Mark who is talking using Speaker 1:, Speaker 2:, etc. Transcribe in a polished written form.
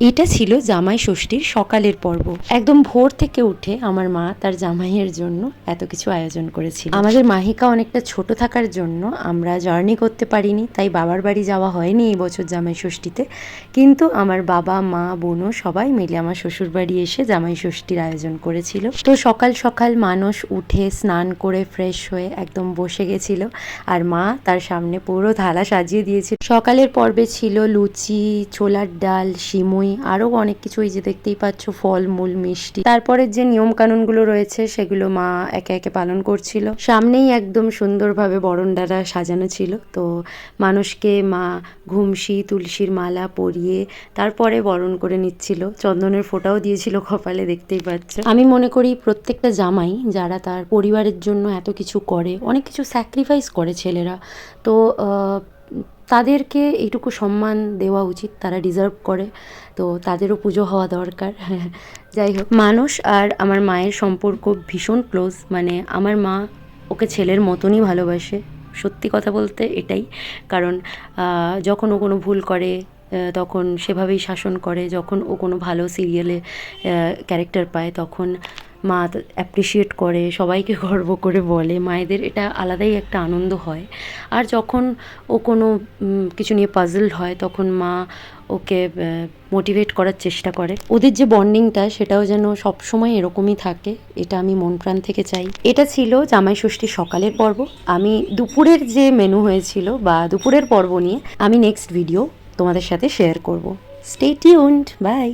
Speaker 1: এটা ছিল জামাই ষষ্ঠীর সকালের পর্ব। একদম ভোর থেকে উঠে আমার মা তার জামাইয়ের জন্য এত কিছু আয়োজন করেছিল। আমাদের মাহিকা অনেকটা ছোট থাকার জন্য আমরা জার্নি করতে পারিনি, তাই বাবার বাড়ি যাওয়া হয়নি এই বছর জামাই ষষ্ঠীতে। কিন্তু আমার বাবা মা বোনও সবাই মিলে আমার শ্বশুর বাড়ি এসে জামাই ষষ্ঠীর আয়োজন করেছিল। তো সকাল সকাল মানুষ উঠে স্নান করে ফ্রেশ হয়ে একদম বসে গেছিল, আর মা তার সামনে পুরো থালা সাজিয়ে দিয়েছিল। সকালের পর্বে ছিল লুচি, ছোলার ডাল, সিমুই, আরও অনেক কিছু, এই যে দেখতেই পাচ্ছ ফলমূল, মিষ্টি। তারপরে যে নিয়ম কানুনগুলো রয়েছে সেগুলো মা একে একে পালন করছিল। সামনেই একদম সুন্দরভাবে বরণডালা সাজানো ছিল, তো মানুষকে মা ঘুমসি তুলসীর মালা পরিয়ে তারপরে বরণ করে নিচ্ছিল। চন্দনের ফোঁটাও দিয়েছিল কপালে, দেখতেই পাচ্ছ। আমি মনে করি প্রত্যেকটা জামাই যারা তার পরিবারের জন্য এত কিছু করে, অনেক কিছু স্যাক্রিফাইস করে ছেলেরা, তো তাদেরকে এইটুকু সম্মান দেওয়া উচিত, তারা ডিজার্ভ করে, তো তাদেরও পুজো হওয়া দরকার। যাই হোক, মানুষ আর আমার মায়ের সম্পর্ক ভীষণ ক্লোজ, মানে আমার মা ওকে ছেলের মতনই ভালোবাসে, সত্যি কথা বলতে এটাই। কারণ যখন ও কোনো ভুল করে তখন সেভাবেই শাসন করে, যখন ও কোনো ভালো সিরিয়ালে ক্যারেক্টার পায় তখন মা অ্যাপ্রিসিয়েট করে, সবাইকে গর্ব করে বলে। মায়েদের এটা আলাদাই একটা আনন্দ হয়। আর যখন ও কোনো কিছু নিয়ে পাজলড হয় তখন মা ওকে মোটিভেট করার চেষ্টা করে। ওদের যে বন্ডিংটা সেটাও যেন সবসময় এরকমই থাকে, এটা আমি মন প্রাণ থেকে চাই। এটা ছিল জামাই ষষ্ঠীর সকালের পর্ব। আমি দুপুরের যে মেনু হয়েছিল বা দুপুরের পর্ব নিয়ে আমি নেক্সট ভিডিও তোমাদের সাথে শেয়ার করব। Stay tuned, by.